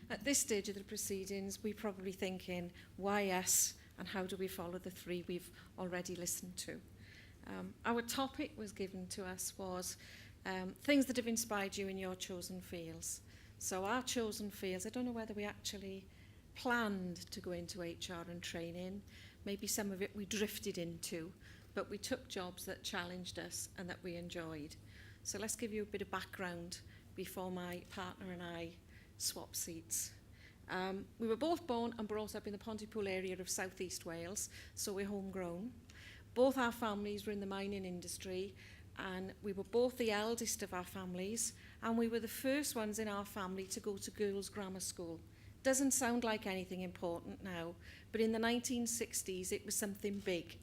At this stage of the proceedings, we're probably thinking, why us, and how do we follow the three we've already listened to? Our topic was given to us was things that have inspired you in your chosen fields. So our chosen fields, I don't know whether we actually planned to go into HR and training. Maybe some of it we drifted into, but we took jobs that challenged us and that we enjoyed. So let's give you a bit of background before my partner and I swap seats. We were both born and brought up in the Pontypool area of southeast Wales, so we're homegrown. Both our families were in the mining industry, and we were both the eldest of our families, and we were the first ones in our family to go to girls' grammar school. Doesn't sound like anything important now, but in the 1960s it was something big,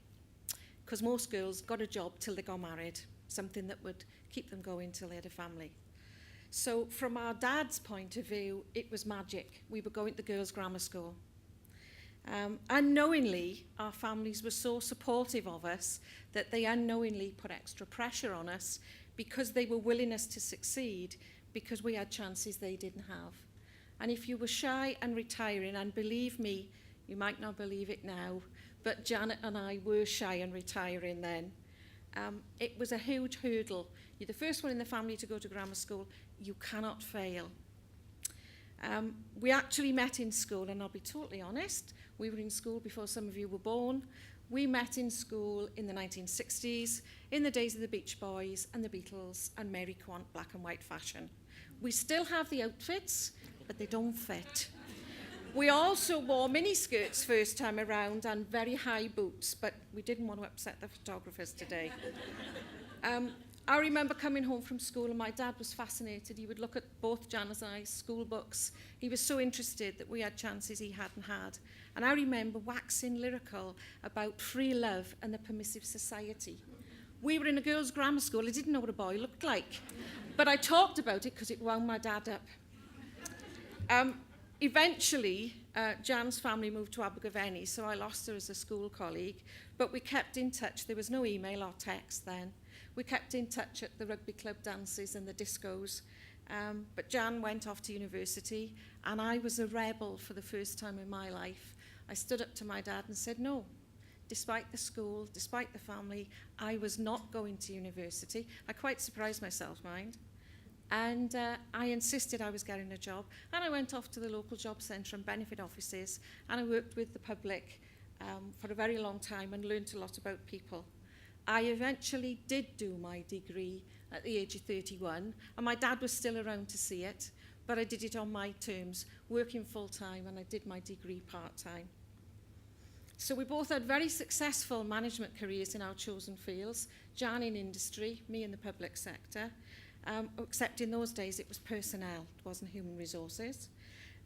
because most girls got a job till they got married, something that would keep them going till they had a family. So from our dad's point of view, it was magic. We were going to girls' grammar school. Unknowingly, our families were so supportive of us that they unknowingly put extra pressure on us because they were willing us to succeed because we had chances they didn't have. And if you were shy and retiring, and believe me, you might not believe it now, but Janet and I were shy and retiring then. It was a huge hurdle. You're the first one in the family to go to grammar school. You cannot fail. We actually met in school, and I'll be totally honest, we were in school before some of you were born. We met in school in the 1960s, in the days of the Beach Boys and the Beatles and Mary Quant black and white fashion. We still have the outfits, but they don't fit. We also wore mini skirts first time around and very high boots, but we didn't want to upset the photographers today. I remember coming home from school and my dad was fascinated. He would look at both Janice and I's school books. He was so interested that we had chances he hadn't had. And I remember waxing lyrical about free love and the permissive society. We were in a girls' grammar school. I didn't know what a boy looked like. But I talked about it because it wound my dad up. Eventually, Jan's family moved to Abergavenny, so I lost her as a school colleague. But we kept in touch. There was no email or text then. We kept in touch at the rugby club dances and the discos. But Jan went off to university, and I was a rebel for the first time in my life. I stood up to my dad and said, no, despite the school, despite the family, I was not going to university. I quite surprised myself, mind. And I insisted I was getting a job. And I went off to the local job centre and benefit offices, and I worked with the public for a very long time and learned a lot about people. I eventually did do my degree at the age of 31, and my dad was still around to see it, but I did it on my terms, working full-time, and I did my degree part-time. So we both had very successful management careers in our chosen fields, Jan in industry, me in the public sector, except in those days it was personnel, it wasn't human resources.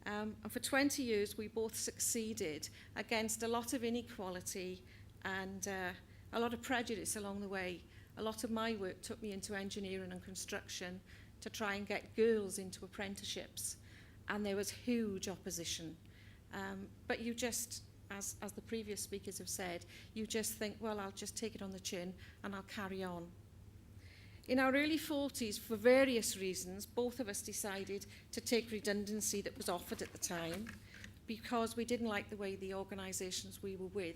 And for 20 years we both succeeded against a lot of inequality and a lot of prejudice along the way. A lot of my work took me into engineering and construction to try and get girls into apprenticeships, and there was huge opposition. But you just, as the previous speakers have said, you just think, well, I'll just take it on the chin and I'll carry on. In our early 40s, for various reasons, both of us decided to take redundancy that was offered at the time because we didn't like the way the organisations we were with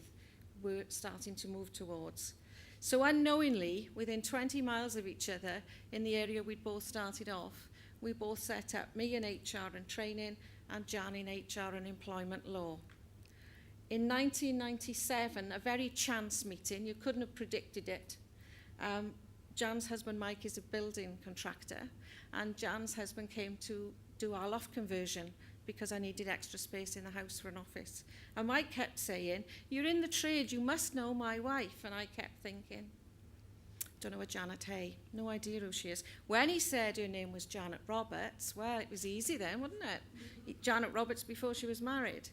were starting to move towards. So unknowingly, within 20 miles of each other, in the area we'd both started off, we both set up, me in HR and training, and Jan in HR and employment law. In 1997, a very chance meeting, you couldn't have predicted it. Jan's husband, Mike, is a building contractor, and Jan's husband came to do our loft conversion because I needed extra space in the house for an office. And Mike kept saying, you're in the trade, you must know my wife. And I kept thinking, don't know a Janet Hay, no idea who she is. When he said her name was Janet Roberts, well, it was easy then, wasn't it? Janet Roberts before she was married.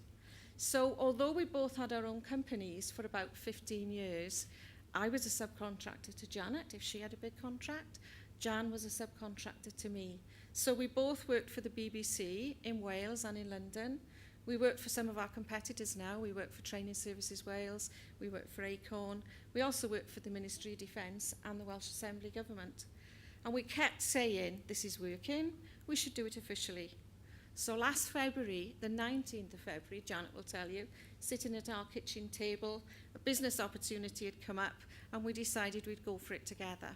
So although we both had our own companies for about 15 years, I was a subcontractor to Janet if she had a big contract. Jan was a subcontractor to me. So we both worked for the BBC in Wales and in London. We work for some of our competitors now. We work for Training Services Wales. We work for Acorn. We also work for the Ministry of Defence and the Welsh Assembly Government. And we kept saying, this is working. We should do it officially. So last February, the 19th of February, Janet will tell you, sitting at our kitchen table, a business opportunity had come up and we decided we'd go for it together.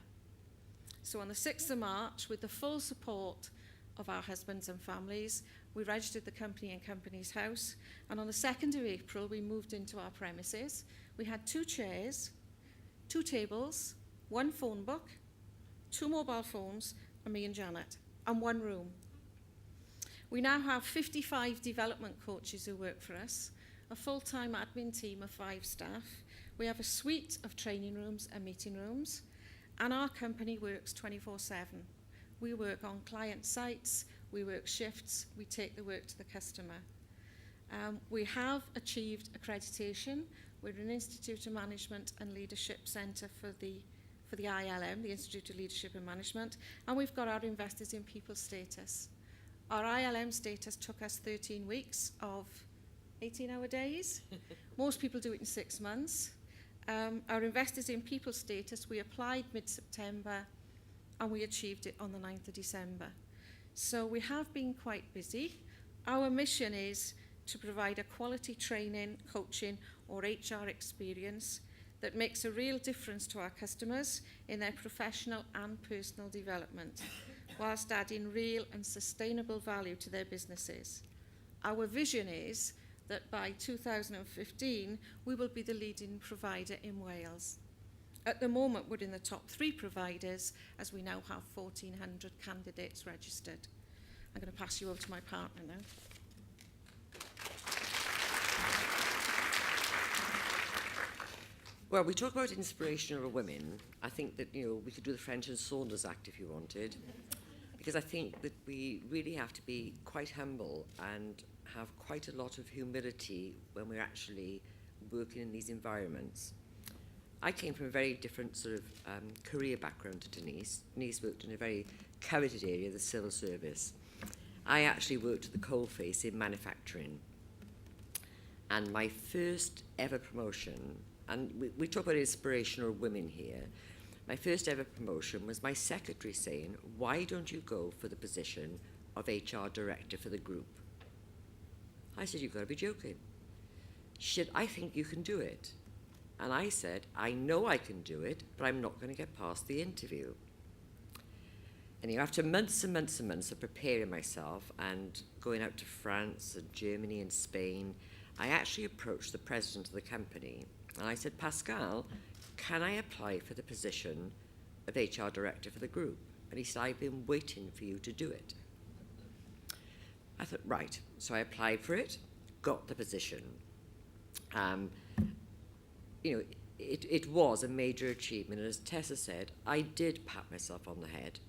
So on the 6th of March, with the full support of our husbands and families, we registered the company in Companies House, and on the 2nd of April, we moved into our premises. We had 2 chairs, 2 tables, 1 phone book, 2 mobile phones, and me and Janet, and 1 room. We now have 55 development coaches who work for us, a full-time admin team of 5 staff. We have a suite of training rooms and meeting rooms, and our company works 24/7. We work on client sites, we work shifts, we take the work to the customer. We have achieved accreditation. We're an Institute of Management and Leadership Centre for the ILM, the Institute of Leadership and Management, and we've got our Investors in People status. Our ILM status took us 13 weeks of 18-hour days. Most people do it in 6 months. Our Investors in People status, we applied mid-September and we achieved it on the 9th of December. So we have been quite busy. Our mission is to provide a quality training, coaching or HR experience that makes a real difference to our customers in their professional and personal development, whilst adding real and sustainable value to their businesses. Our vision is that by 2015, we will be the leading provider in Wales. At the moment, we're in the top 3 providers, as we now have 1,400 candidates registered. I'm going to pass you over to my partner now. Well, we talk about inspirational women. I think that, we could do the French and Saunders Act if you wanted, because I think that we really have to be quite humble and have quite a lot of humility when we're actually working in these environments. I came from a very different sort of career background to Denise. Denise worked in a very coveted area, the civil service. I actually worked at the coalface in manufacturing. And my first ever promotion, and we talk about inspirational women here, my first ever promotion was my secretary saying, "Why don't you go for the position of HR director for the group?" I said, "You've got to be joking." She said, "I think you can do it." And I said, "I know I can do it, but I'm not going to get past the interview." And after months and months and months of preparing myself and going out to France and Germany and Spain, I actually approached the president of the company and I said, "Pascal, can I apply for the position of HR director for the group?" And he said, "I've been waiting for you to do it." I thought, right. So I applied for it, got the position. It was a major achievement. And as Tessa said, I did pat myself on the head.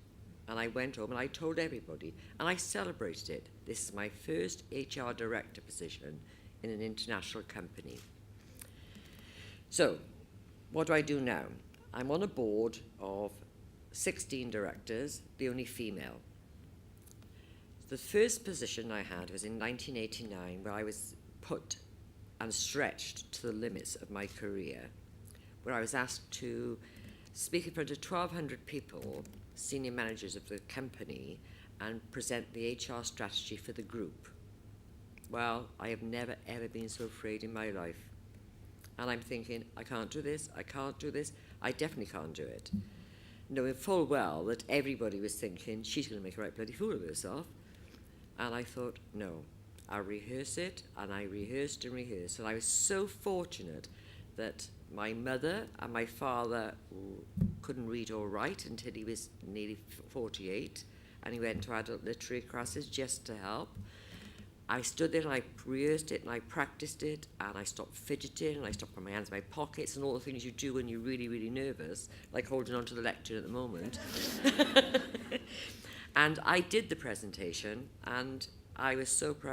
And I went home and I told everybody. And I celebrated it. This is my first HR director position in an international company. So, what do I do now? I'm on a board of 16 directors, the only female. The first position I had was in 1989, where I was put and stretched to the limits of my career, where I was asked to speak in front of 1,200 people, senior managers of the company, and present the HR strategy for the group. Well, I have never, ever been so afraid in my life. And I'm thinking, I can't do this, I can't do this, I definitely can't do it. Knowing full well that everybody was thinking, she's going to make a right bloody fool of herself. And I thought, no, I'll rehearse it, and I rehearsed and rehearsed. And I was so fortunate that my mother and my father couldn't read or write until he was nearly 48, and he went to adult literary classes just to help. I stood there and I rehearsed it and I practiced it, and I stopped fidgeting and I stopped putting my hands in my pockets and all the things you do when you're really, really nervous, like holding on to the lectern at the moment. And I did the presentation, and I was so proud